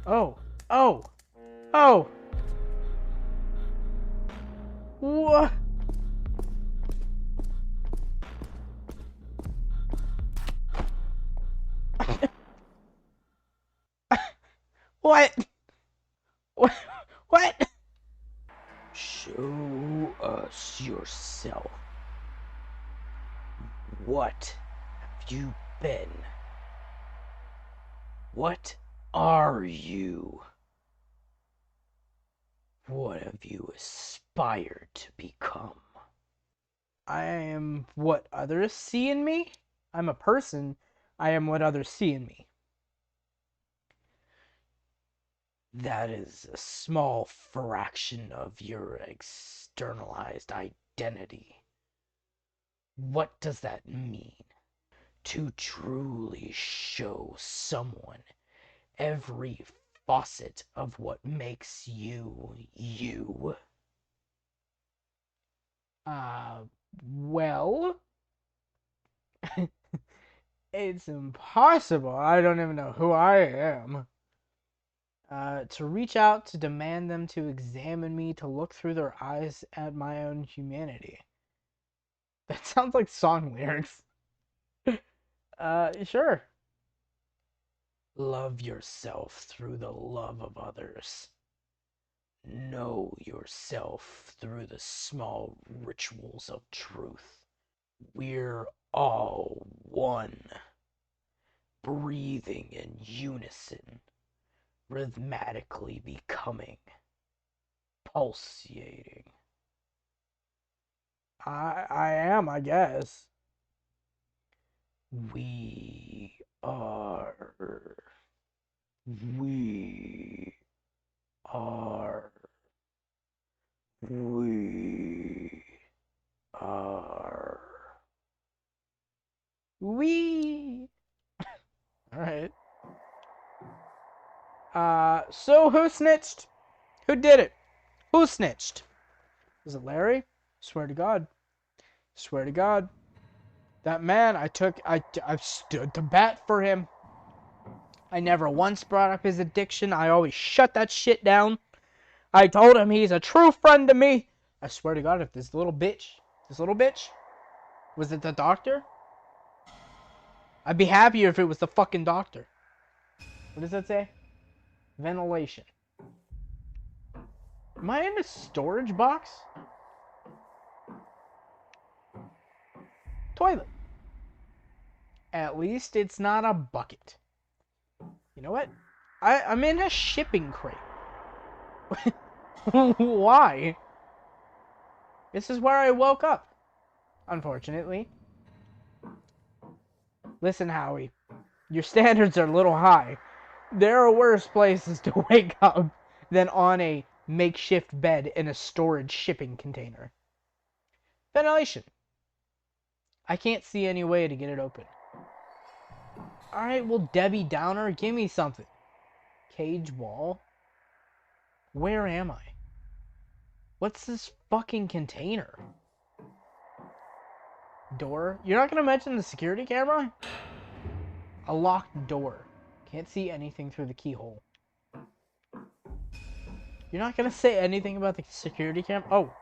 Oh. Oh. Oh. What? What? What? What? Show us yourself. What have you been? What are you? What have you aspired to become? I am what others see in me? I'm a person. I am what others see in me. That is a small fraction of your externalized identity. What does that mean? To truly show someone every facet of what makes you, you. Well, it's impossible. I don't even know who I am. To reach out, to demand them to examine me, to look through their eyes at my own humanity. That sounds like song lyrics. Sure. Love yourself through the love of others. Know yourself through the small rituals of truth. We're all one, breathing in unison, rhythmically becoming, pulsating. I am, I guess. We are. We are. We are. We. All right. So who snitched? Who did it? Who snitched? Was it Larry? Swear to God. Swear to God. That man, I stood to bat for him. I never once brought up his addiction. I always shut that shit down. I told him he's a true friend to me. I swear to God, if this little bitch, was it the doctor? I'd be happier if it was the fucking doctor. What does that say? Ventilation. Am I in a storage box? Toilet. At least it's not a bucket. You know what? I'm in a shipping crate. Why? This is where I woke up. Unfortunately. Listen, Howie. Your standards are a little high. There are worse places to wake up than on a makeshift bed in a storage shipping container. Ventilation. I can't see any way to get it open. Alright, well, Debbie Downer, give me something. Cage wall? Where am I? What's this fucking container? Door? You're not gonna mention the security camera? A locked door. Can't see anything through the keyhole. You're not gonna say anything about the security camera? Oh.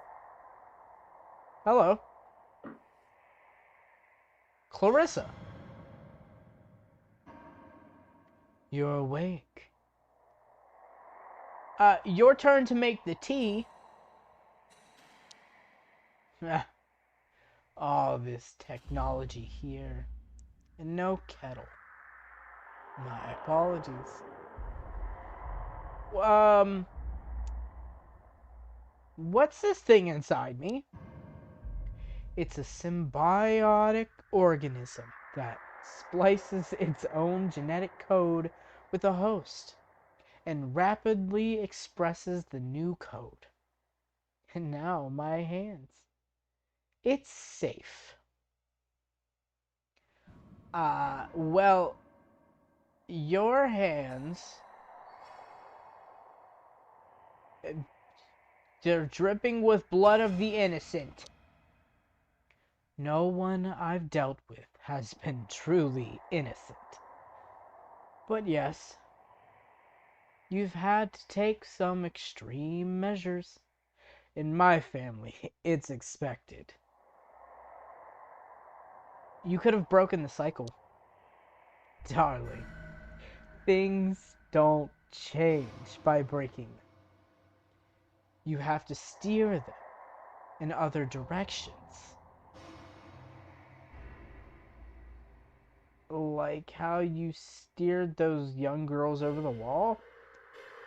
Hello. Clarissa. You're awake. Your turn to make the tea. All this technology here. And no kettle. My apologies. What's this thing inside me? It's a symbiotic organism that splices its own genetic code with a host and rapidly expresses the new code. And now my hands. It's safe. Well, your hands, they're dripping with blood of the innocent. No one I've dealt with has been truly innocent. But yes, You've had to take some extreme measures. In my family, it's expected. You could have broken the cycle. Darling, things don't change by breaking them. You have to steer them in other directions. Like how you steered those young girls over the wall?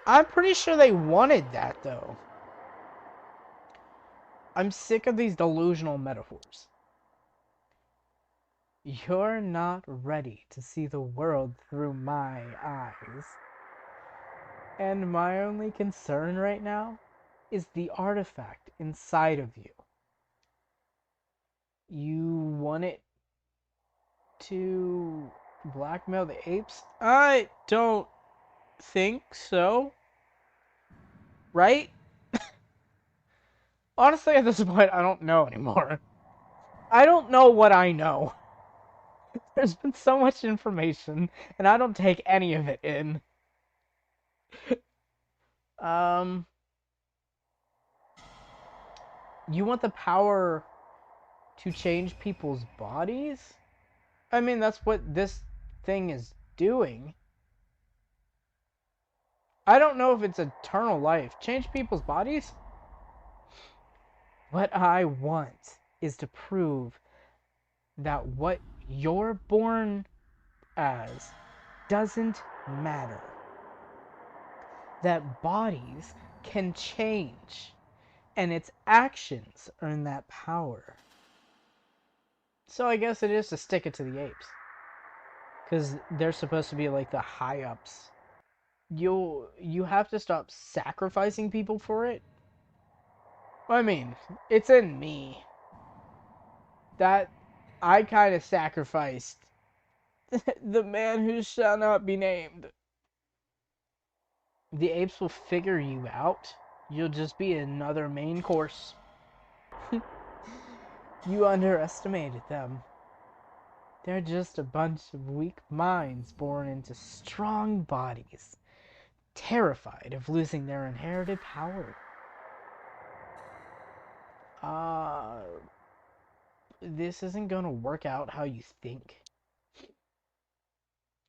I'm pretty sure they wanted that, though. I'm sick of these delusional metaphors. You're not ready to see the world through my eyes. And my only concern right now is the artifact inside of you. You want it to blackmail the apes? I don't think so. Right? Honestly, at this point, I don't know anymore. I don't know what I know. There's been so much information, and I don't take any of it in. You want the power to change people's bodies? I mean, that's what this thing is doing. I don't know if it's eternal life. Change people's bodies? What I want is to prove that what you're born as doesn't matter. That bodies can change, and its actions earn that power. So I guess it is to stick it to the apes. Because they're supposed to be like the high-ups. You have to stop sacrificing people for it. I mean, it's in me. That I kind of sacrificed the man who shall not be named. The apes will figure you out. You'll just be another main course. You underestimated them. They're just a bunch of weak minds born into strong bodies, terrified of losing their inherited power. This isn't gonna work out how you think.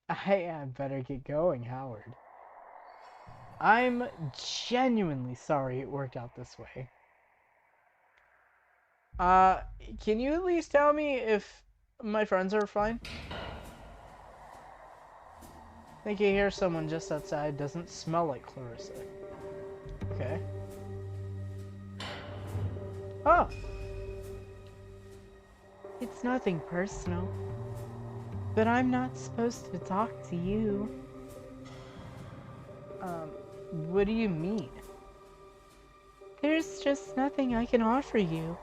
I better get going, Howard. I'm genuinely sorry it worked out this way. Can you at least tell me if my friends are fine? I think you hear someone just outside. Doesn't smell like Clarissa. Okay. Oh. It's nothing personal. But I'm not supposed to talk to you. What do you mean? There's just nothing I can offer you.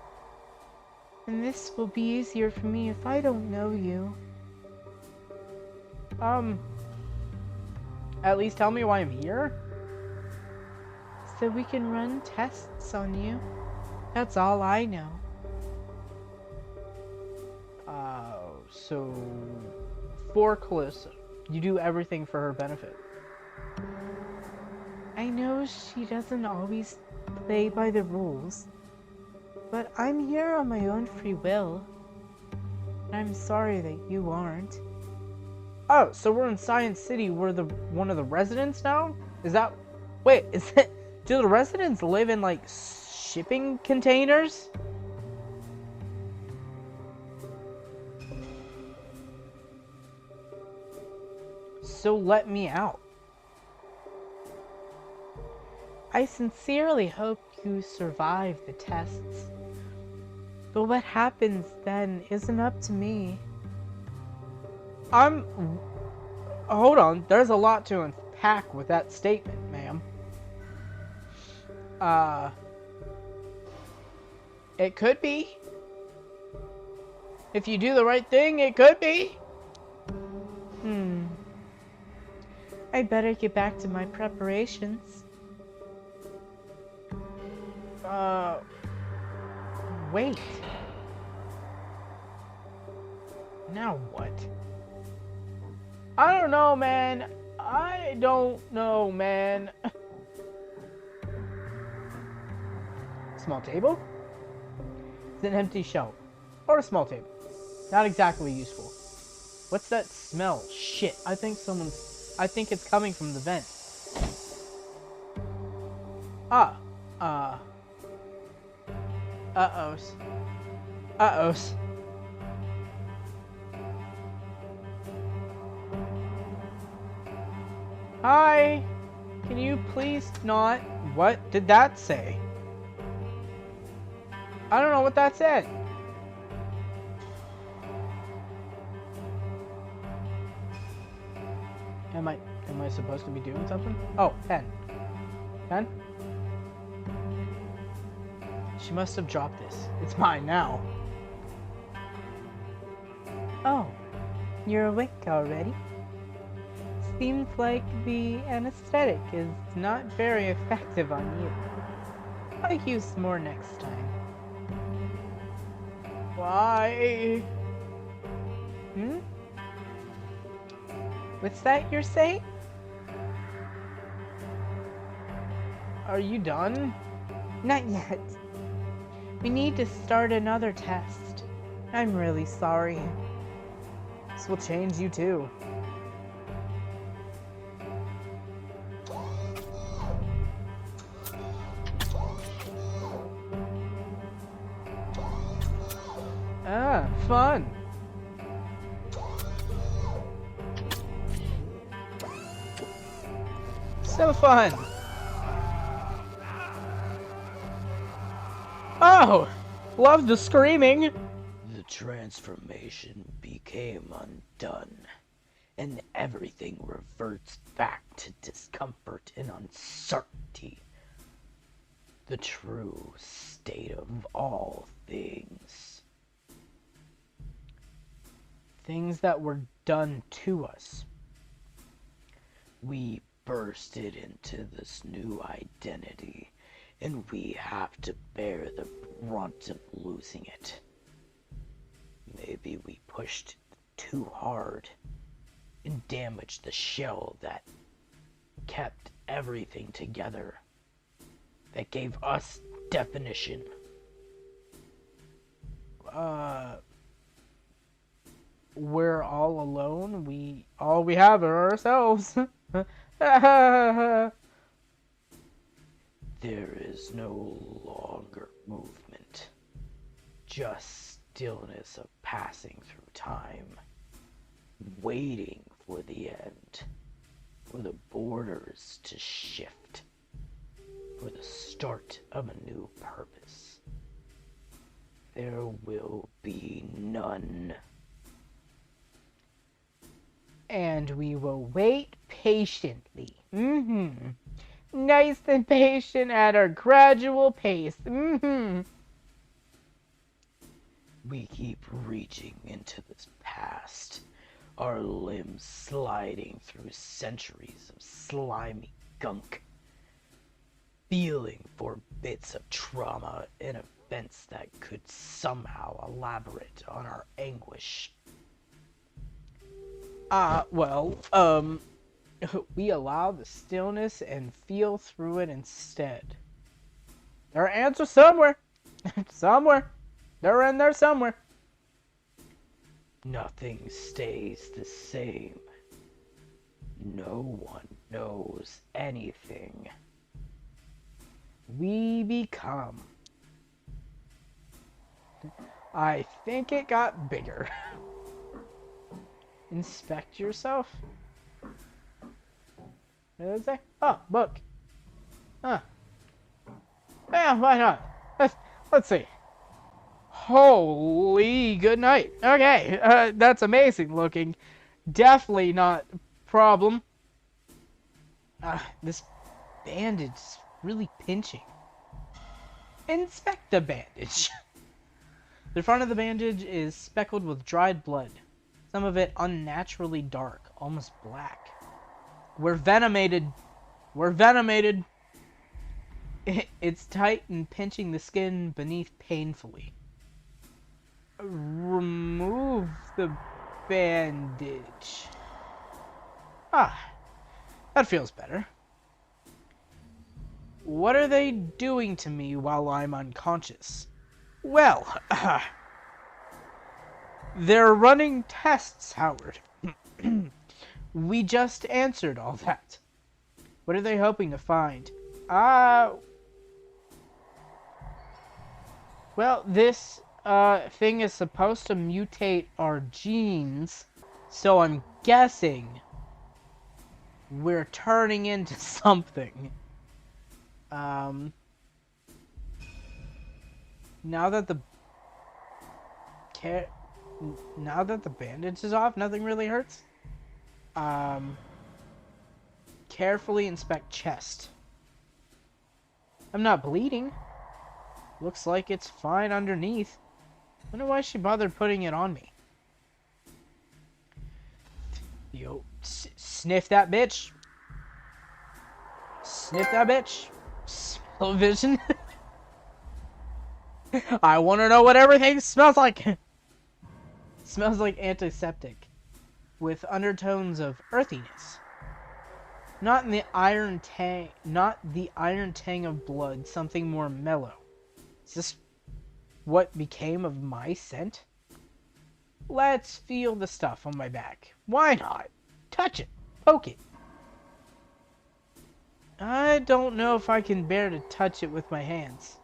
And this will be easier for me if I don't know you. At least tell me why I'm here? So we can run tests on you. That's all I know. So... For Calissa, you do everything for her benefit. I know she doesn't always play by the rules. But I'm here on my own free will. And I'm sorry that you aren't. Oh, so we're in Science City. We're one of the residents now? Is that... Wait, is it... Do the residents live in, like, shipping containers? So let me out. I sincerely hope you survive the tests. But what happens then isn't up to me. Hold on. There's a lot to unpack with that statement, ma'am. It could be. If you do the right thing, it could be. I better get back to my preparations. Wait. Now what? I don't know, man. I don't know, man. Small table? It's an empty shelf. Or a small table. Not exactly useful. What's that smell? Shit, I think it's coming from the vent. Ah. Uh-ohs. Uh-ohs. Hi. Can you please not... What did that say? I don't know what that said. Am I supposed to be doing something? Oh, pen. Pen? She must have dropped this. It's mine now. Oh, you're awake already? Seems like the anesthetic is not very effective on you. I'll use more next time. Why? Hmm? What's that you're saying? Are you done? Not yet. We need to start another test. I'm really sorry. This will change you too. Ah, fun. So fun. Oh, love the screaming. The transformation became undone, and everything reverts back to discomfort and uncertainty. The true state of all things. Things that were done to us. We bursted into this new identity, and we have to bear the brunt of losing it. Maybe we pushed too hard and damaged the shell that kept everything together, that gave us definition. We're all alone. All we have are ourselves. There is no longer movement, just stillness of passing through time, waiting for the end, for the borders to shift, for the start of a new purpose. There will be none. And we will wait patiently. Nice and patient at our gradual pace. We keep reaching into this past, our limbs sliding through centuries of slimy gunk, feeling for bits of trauma and events that could somehow elaborate on our anguish. We allow the stillness and feel through it instead. There are answers somewhere. Somewhere. They're in there somewhere. Nothing stays the same. No one knows anything. We become. I think it got bigger. Inspect yourself. What did it say? Oh, book. Huh. Yeah, why not? Let's see. Holy good night. Okay, that's amazing looking. Definitely not a problem. This bandage is really pinching. Inspect the bandage. The front of the bandage is speckled with dried blood. Some of it unnaturally dark, almost black. We're venomated. We're venomated. It's tight and pinching the skin beneath painfully. Remove the bandage. That feels better. What are they doing to me while I'm unconscious? Well, they're running tests, Howard. We just answered all that. What are they hoping to find? Well, this thing is supposed to mutate our genes, so I'm guessing we're turning into something. Now that the bandage is off, nothing really hurts. Carefully inspect chest. I'm not bleeding. Looks like it's fine underneath. Wonder why she bothered putting it on me. Yo, sniff that bitch. Sniff that bitch. Smell vision. I want to know what everything smells like. Smells like antiseptic, with undertones of earthiness. Not the iron tang of blood. Something more mellow. Is this what became of my scent? Let's feel the stuff on my back. Why not? Touch it. Poke it. I don't know if I can bear to touch it with my hands.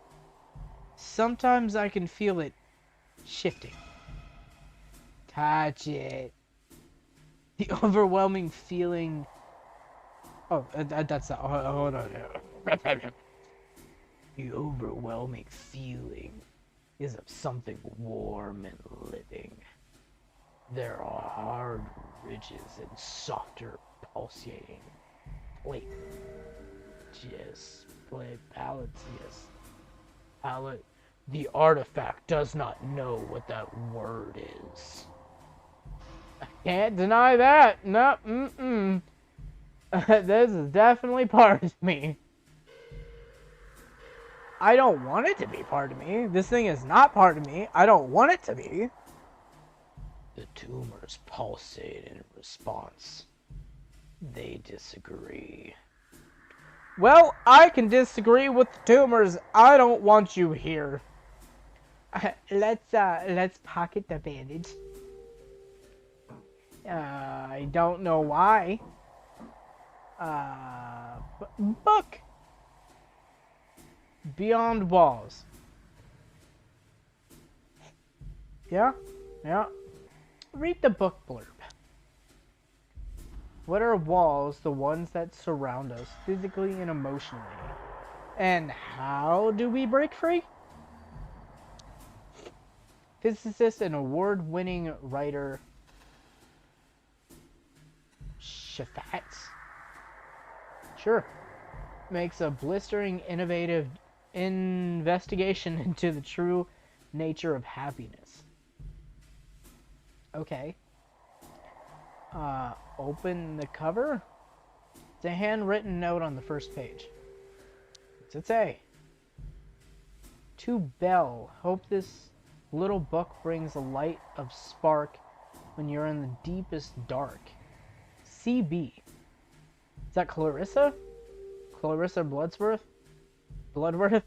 Sometimes I can feel it shifting. Touch it. The overwhelming feeling... Oh, that's the... Hold on. The overwhelming feeling is of something warm and living. There are hard ridges and softer pulsating plate. Palette. The artifact does not know what that word is. I can't deny that. No, This is definitely part of me. I don't want it to be part of me. This thing is not part of me. I don't want it to be. The tumors pulsate in response. They disagree. Well, I can disagree with the tumors. I don't want you here. Let's pocket the bandage. I don't know why. Book. Beyond walls. Yeah. Read the book blurb. What are walls? The ones that surround us physically and emotionally. And how do we break free? Physicist and award-winning writer Shafatz. Sure. Makes a blistering, innovative investigation into the true nature of happiness. Okay. Open the cover. It's a handwritten note on the first page. What's it say? To Belle, hope this little book brings a light of spark when you're in the deepest dark. CB. Is that Clarissa? Clarissa Bloodsworth? Bloodworth?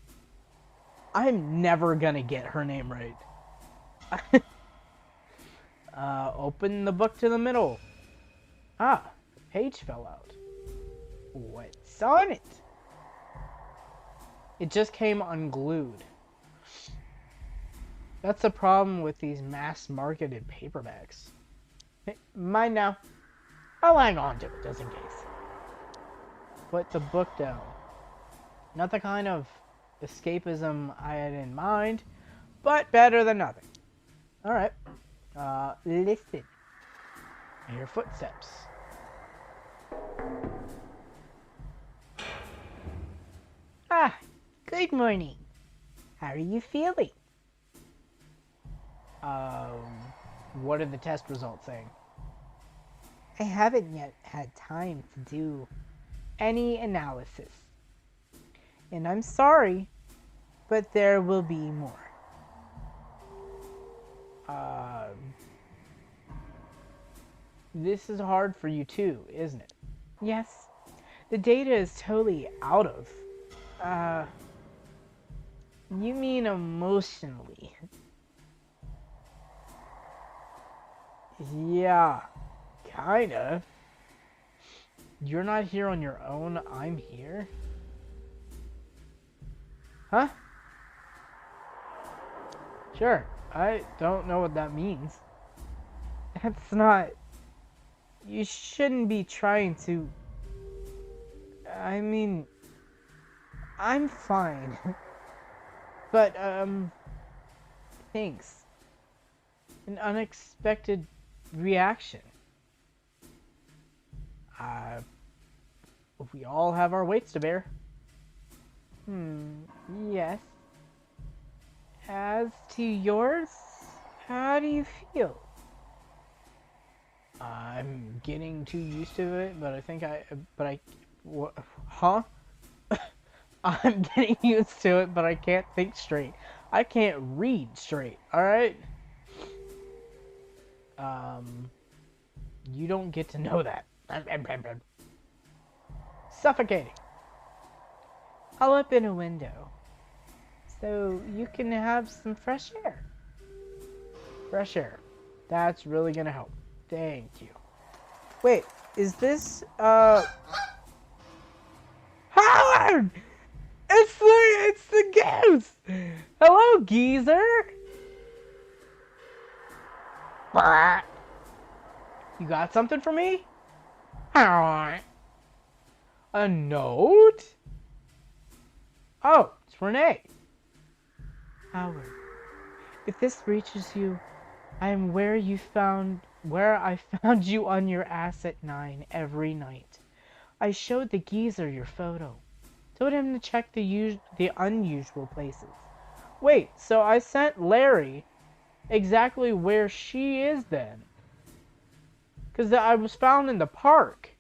I'm never gonna get her name right. Open the book to the middle. Ah, the page fell out. What's on it? It just came unglued. That's the problem with these mass-marketed paperbacks. Hey, mine now. I'll hang on to it just in case. Put the book down. Not the kind of escapism I had in mind, but better than nothing. Alright. Listen. I hear footsteps. Ah, good morning. How are you feeling? What are the test results saying? I haven't yet had time to do any analysis. And I'm sorry, but there will be more. This is hard for you too, isn't it? Yes, The data is totally out of. Uh, you mean emotionally? Yeah, kinda. You're not here on your own, I'm here? Huh? Sure, I don't know what that means. That's not... You shouldn't be trying to... I mean... I'm fine. But, thanks. An unexpected reaction. We all have our weights to bear. Yes. As to yours, how do you feel? I'm getting too used to it, but I think what, huh? I'm getting used to it, but I can't think straight. I can't read straight, alright? You don't get to know that. Suffocating. I'll open a window, so you can have some fresh air. Fresh air. That's really gonna help. Thank you. Wait, is this, Howard! It's the goose! Hello, geezer! You got something for me? A note? Oh, it's Renee. Howard, if this reaches you, I am where I found you on your ass at 9 every night. I showed the geezer your photo. Told him to check the unusual places. Wait, so I sent Larry exactly where she is then? Because I was found in the park.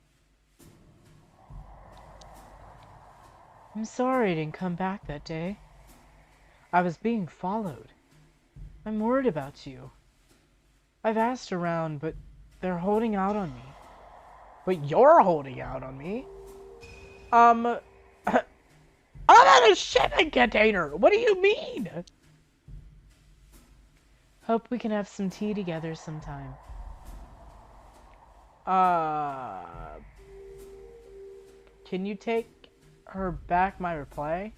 I'm sorry I didn't come back that day. I was being followed. I'm worried about you. I've asked around, but they're holding out on me. But you're holding out on me? I'm in a shipping container! What do you mean? Hope we can have some tea together sometime. Can you take her back my reply?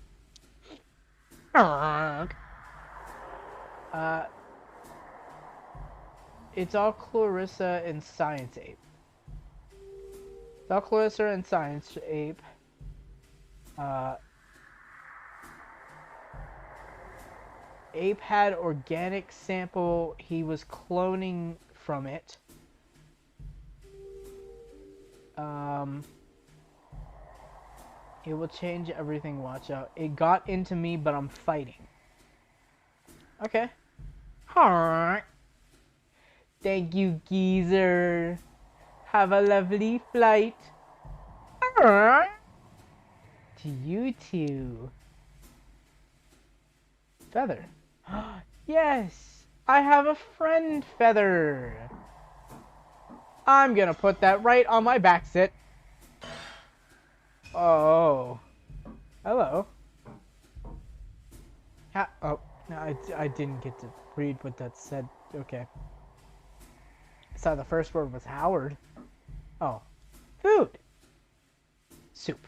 It's all Clarissa and Science Ape. It's all Clarissa and Science Ape. Ape had organic sample he was cloning from it. It will change everything, watch out. It got into me, but I'm fighting. Okay. Alright. Thank you, geezer. Have a lovely flight. Alright. To you too. Feather. Yes! I have a friend, Feather. I'm gonna put that right on my back sit. Oh. Hello. Oh, no, I didn't get to read what that said. Okay. I saw the first word was Howard. Oh. Food. Soup.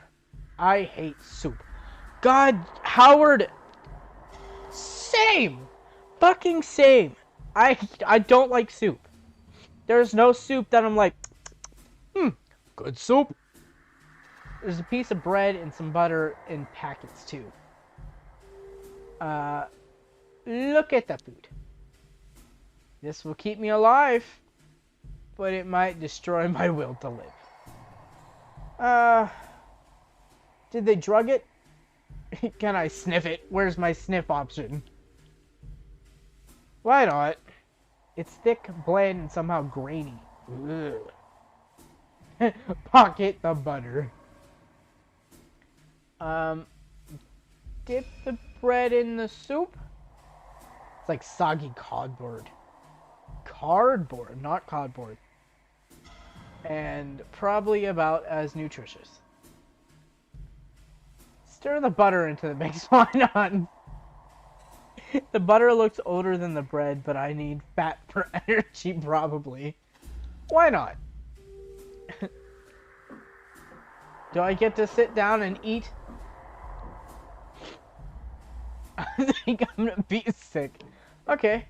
I hate soup. God, Howard. Same. Fucking same. I don't like soup. There's no soup that I'm like, good soup. There's a piece of bread and some butter in packets too. Look at the food. This will keep me alive, but it might destroy my will to live. Did they drug it? Can I sniff it? Where's my sniff option? Why not? It's thick, bland, and somehow grainy. Pocket the butter. Dip the bread in the soup. It's like soggy cardboard. Cardboard, not cardboard. And probably about as nutritious. Stir the butter into the mix. Why not? The butter looks older than the bread, but I need fat for energy, probably. Why not? Do I get to sit down and eat? I think I'm gonna be sick. Okay.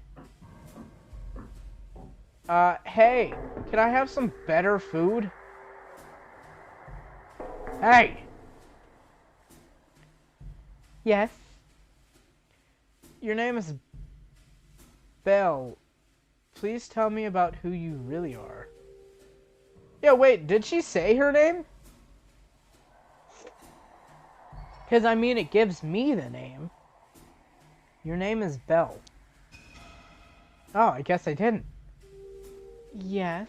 Hey, can I have some better food? Hey! Yes? Your name is Belle. Please tell me about who you really are. Yeah, wait, did she say her name? Because, I mean, it gives me the name. Your name is Belle. Oh, I guess I didn't. Yes.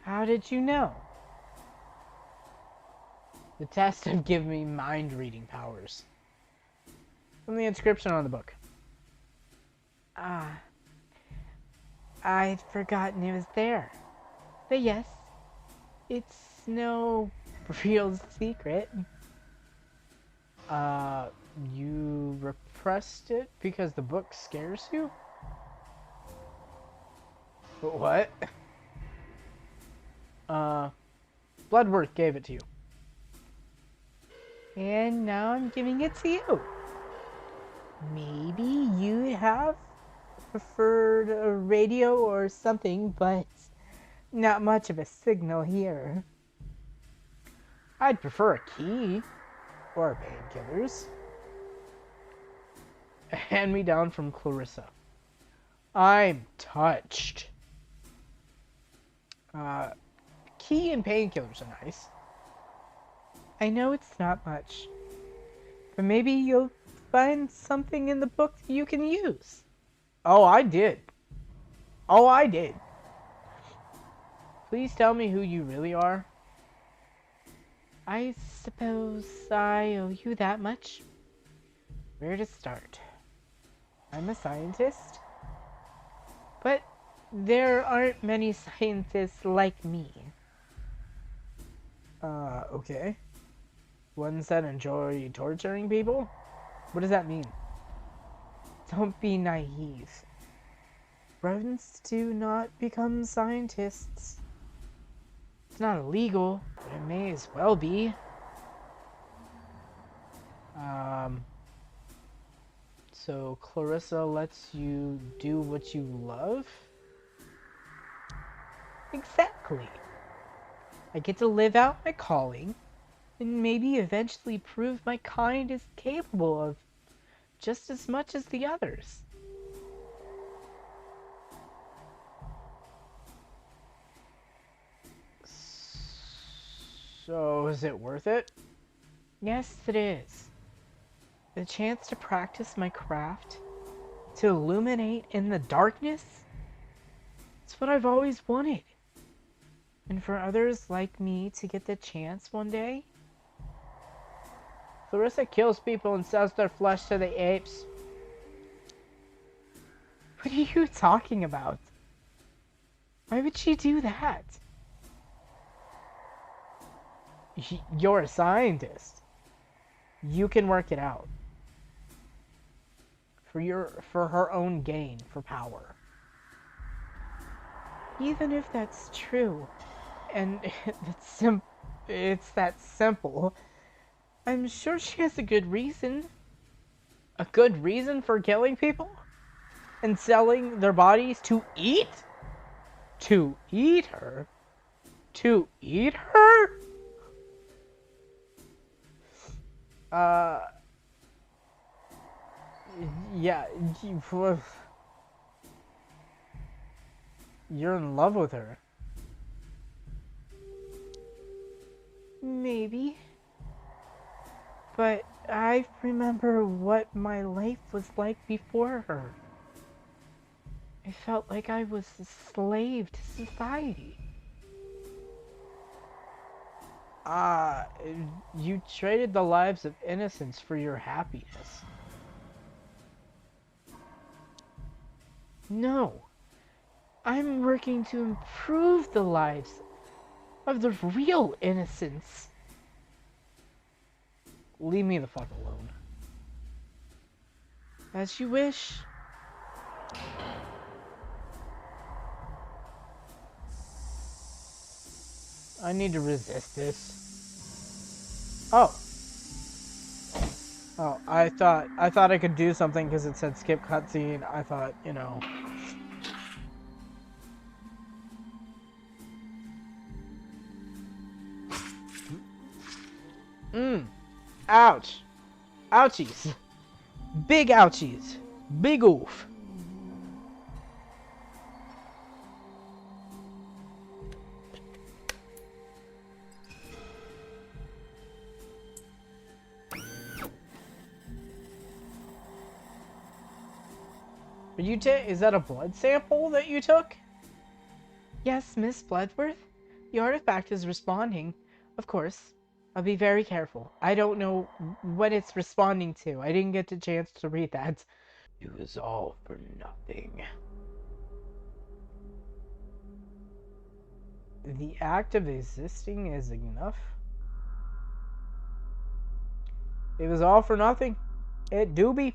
How did you know? The test have given me mind-reading powers. From the inscription on the book. Ah. I'd forgotten it was there. But yes, it's no real secret. You repressed it because the book scares you? What? Bloodworth gave it to you. And now I'm giving it to you. Maybe you have preferred a radio or something, but not much of a signal here. I'd prefer a key or painkillers. A hand-me-down from Clarissa. I'm touched. Key and painkillers are nice. I know it's not much, but maybe you'll find something in the book you can use. Oh, I did. Oh, I did. Please tell me who you really are. I suppose I owe you that much. Where to start? I'm a scientist. But there aren't many scientists like me. Okay. Ones that enjoy torturing people? What does that mean? Don't be naive. Rodents do not become scientists. It's not illegal, but it may as well be. So Clarissa lets you do what you love? Exactly. I get to live out my calling, and maybe eventually prove my kind is capable of just as much as the others. So, is it worth it? Yes, it is. The chance to practice my craft, to illuminate in the darkness, it's what I've always wanted. And for others like me to get the chance one day. Clarissa kills people and sells their flesh to the apes. What are you talking about? Why would she do that? You're a scientist. You can work it out. For her own gain, for power. Even if that's true, and it's that simple, I'm sure she has a good reason. A good reason for killing people? And selling their bodies to eat? To eat her? To eat her? Yeah, you're in love with her. Maybe. But I remember what my life was like before her. I felt like I was a slave to society. You traded the lives of innocents for your happiness. No. I'm working to improve the lives of the real innocents. Leave me the fuck alone. As you wish. I need to resist this. Oh. Oh, I thought I could do something because it said skip cutscene. I thought, you know. Ouch. Ouchies. Big ouchies. Big oof. Is that a blood sample that you took? Yes, Miss Bloodworth. The artifact is responding. Of course. I'll be very careful. I don't know what it's responding to. I didn't get the chance to read that. It was all for nothing. The act of existing is enough. It was all for nothing. It do be.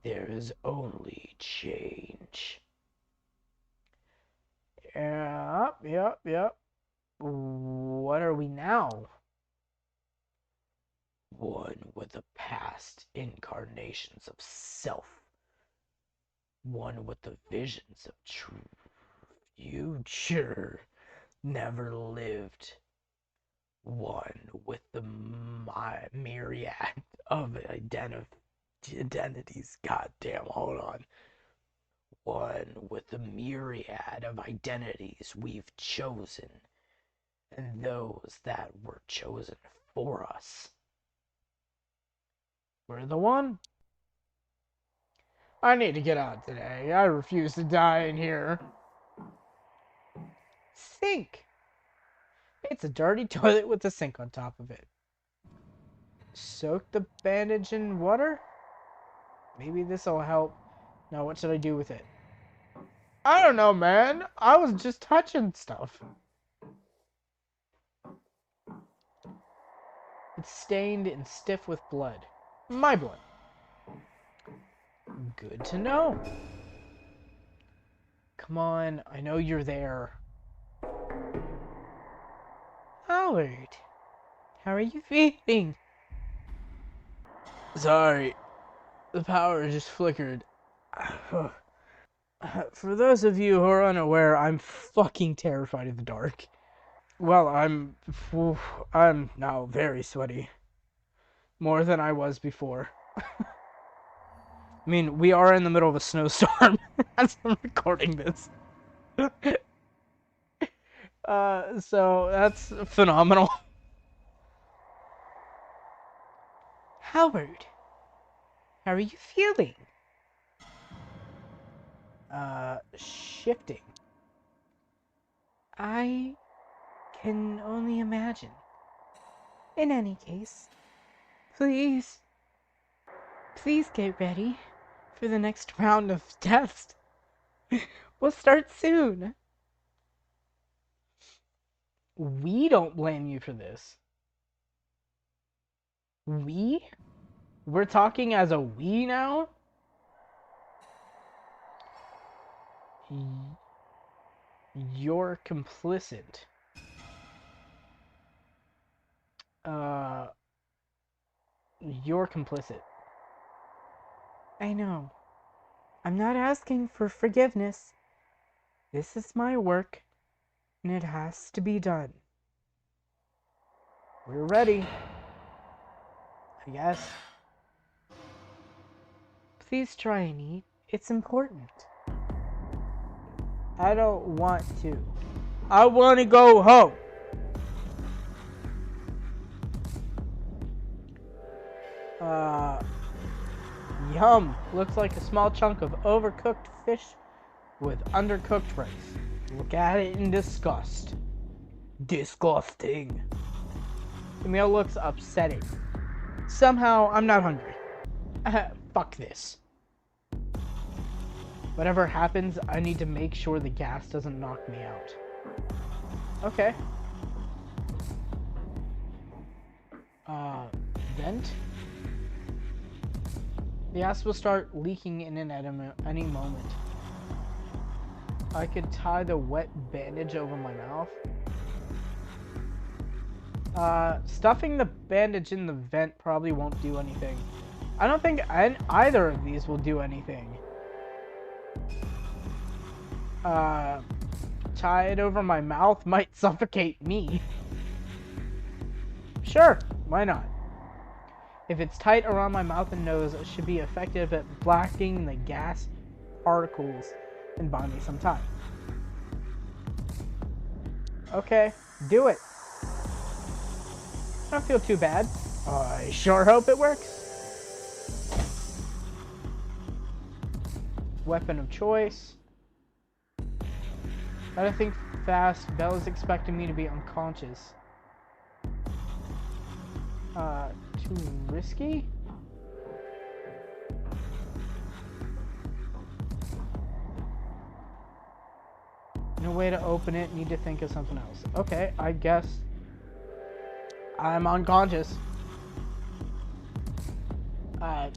There is only change. Yep. What are we now? One with the past incarnations of self. One with the visions of true future never lived. One with the myriad of identities. Goddamn, hold on. One with the myriad of identities we've chosen, and those that were chosen for us. We're the one. I need to get out today. I refuse to die in here. Sink. It's a dirty toilet with a sink on top of it. Soak the bandage in water? Maybe this'll help. Now what should I do with it? I don't know, man. I was just touching stuff. It's stained and stiff with blood. My blood. Good to know. Come on, I know you're there. Howard, how are you feeling? Sorry, the power just flickered. For those of you who are unaware, I'm fucking terrified of the dark. Well, I'm now very sweaty. More than I was before. I mean, we are in the middle of a snowstorm as I'm recording this. So that's phenomenal. Howard, how are you feeling? Shifting. I can only imagine. In any case, please get ready for the next round of tests. We'll start soon. We don't blame you for this. We? We're talking as a we now? You're complicit. You're complicit. I know. I'm not asking for forgiveness. This is my work, and it has to be done. We're ready. I guess. Please try and eat. It's important. I don't want to. I want to go home. Yum. Looks like a small chunk of overcooked fish with undercooked rice. Look at it in disgust. Disgusting. The meal looks upsetting. Somehow, I'm not hungry. Fuck this. Whatever happens, I need to make sure the gas doesn't knock me out. Okay. Uh, vent? The acid will start leaking in at any moment. I could tie the wet bandage over my mouth. Stuffing the bandage in the vent probably won't do anything. I don't think either of these will do anything. Tie it over my mouth might suffocate me. Sure, why not? If it's tight around my mouth and nose, it should be effective at blocking the gas particles and buy me some time. Okay, do it. I don't feel too bad. I sure hope it works. Weapon of choice. Gotta think fast. Bella's expecting me to be unconscious. Too risky? No way to open it. Need to think of something else. Okay, I guess I'm unconscious.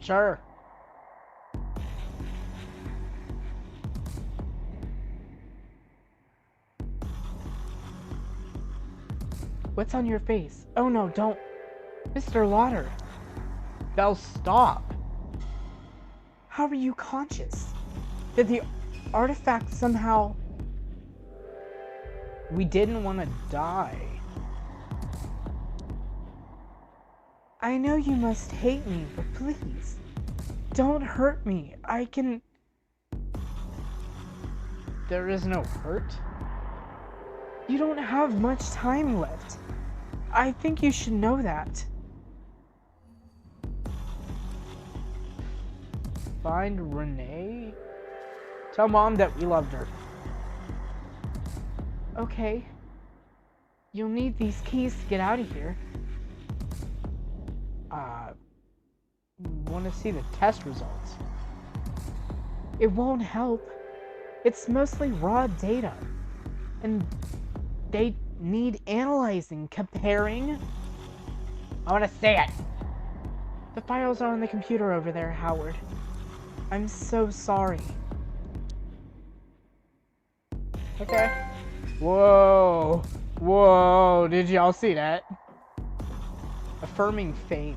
Sure. What's on your face? Oh no, don't. Mr. Lauder. Belle, stop. How are you conscious? Did the artifact somehow... We didn't want to die. I know you must hate me, but please, don't hurt me. I can... There is no hurt? You don't have much time left. I think you should know that. Find Renee? Tell Mom that we loved her. Okay. You'll need these keys to get out of here. Want to see the test results? It won't help. It's mostly raw data. And they need analyzing, comparing. I want to see it. The files are on the computer over there, Howard. I'm so sorry. Okay. Whoa. Whoa. Did y'all see that? Affirming fame.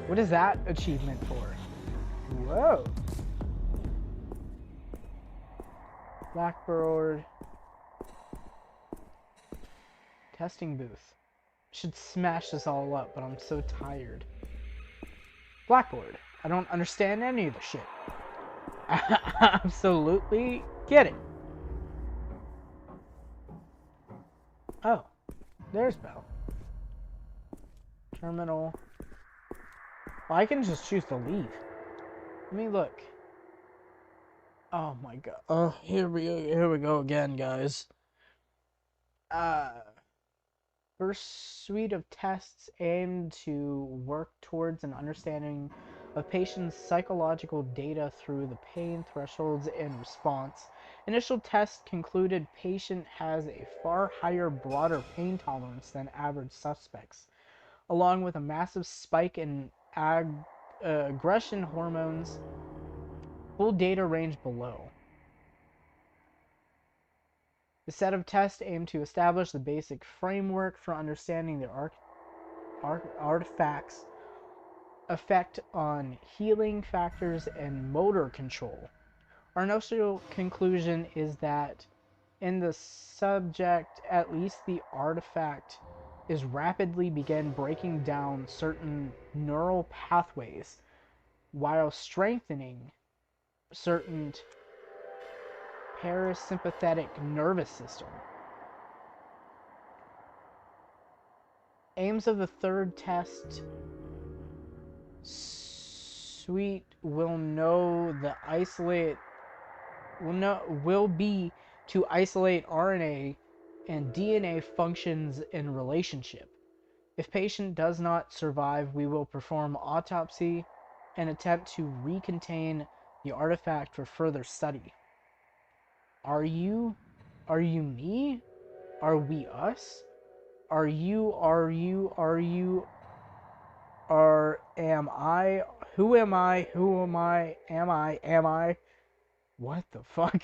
What is that achievement for? Whoa. Blackboard. Testing booth. Should smash this all up, but I'm so tired. Blackboard. I don't understand any of the shit. Absolutely get it. Oh, there's Belle. Terminal. Well, I can just choose to leave. Let me look. Oh my god. Oh, here we go again, guys. First suite of tests aim to work towards an understanding of patients' psychological data through the pain thresholds and response. Initial tests concluded patient has a far higher, broader pain tolerance than average suspects, along with a massive spike in aggression hormones. Full data range below. The set of tests aim to establish the basic framework for understanding the artifacts' effect on healing factors and motor control. Our initial conclusion is that in the subject, at least the artifact is rapidly begin breaking down certain neural pathways while strengthening certain parasympathetic nervous system. Aims of the third test suite will be to isolate RNA and DNA functions in relationship. If patient does not survive, we will perform autopsy and attempt to recontain the artifact for further study. Are you me? Are we us? am I? Who am I? Who am I? Am I? What the fuck?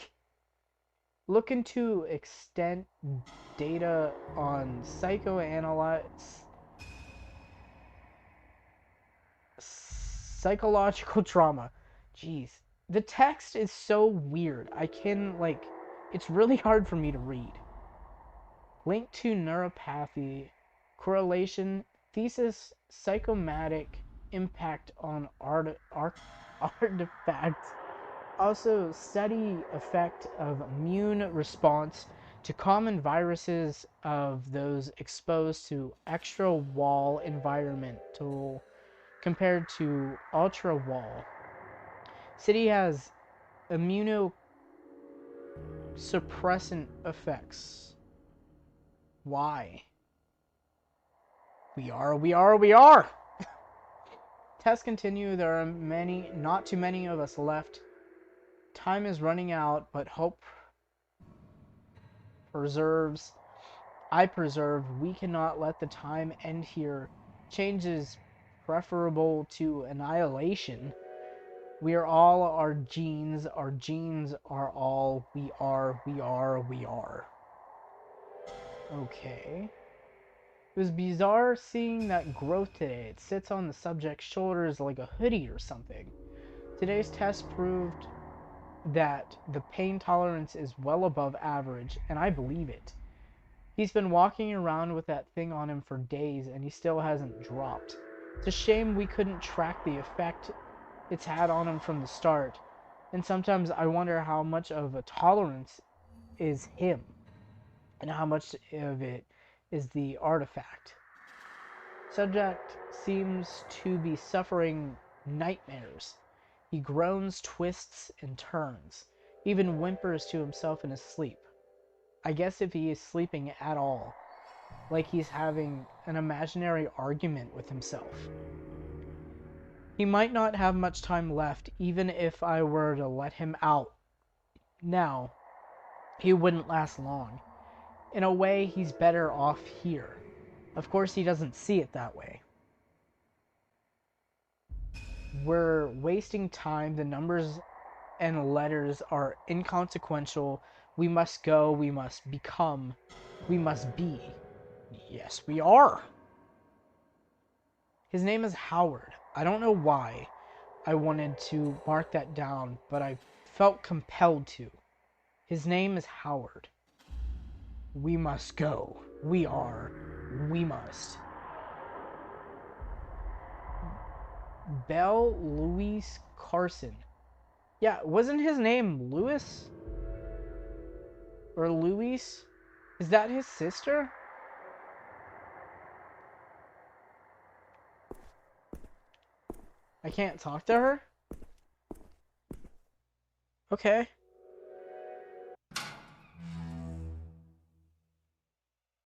Looking to extend data on psychological trauma. Jeez. The text is so weird. It's really hard for me to read. Link to neuropathy, correlation, thesis, psychomatic impact on artifacts. Also, study effect of immune response to common viruses of those exposed to extra wall environmental compared to ultra wall. City has immunosuppressant effects. Why? We are! Tests continue. There are not too many of us left. Time is running out, but hope preserves. I preserve. We cannot let the time end here. Change is preferable to annihilation. We are all our genes. Our genes are all we are. Okay. It was bizarre seeing that growth today. It sits on the subject's shoulders like a hoodie or something. Today's test proved that the pain tolerance is well above average, and I believe it. He's been walking around with that thing on him for days, and he still hasn't dropped. It's a shame we couldn't track the effect it's had on him from the start, and sometimes I wonder how much of a tolerance is him, and how much of it is the artifact. Subject seems to be suffering nightmares. He groans, twists, and turns, even whimpers to himself in his sleep. I guess if he is sleeping at all, like he's having an imaginary argument with himself. He might not have much time left, even if I were to let him out now. He wouldn't last long. In a way, he's better off here. Of course, he doesn't see it that way. We're wasting time. The numbers and letters are inconsequential. We must go. We must become. We must be. Yes, we are. His name is Howard. I don't know why I wanted to mark that down, but I felt compelled to. His name is Howard. We must go. We are. We must. Belle Louise Carson. Yeah, wasn't his name Louis? Or Louise? Is that his sister? I can't talk to her? Okay.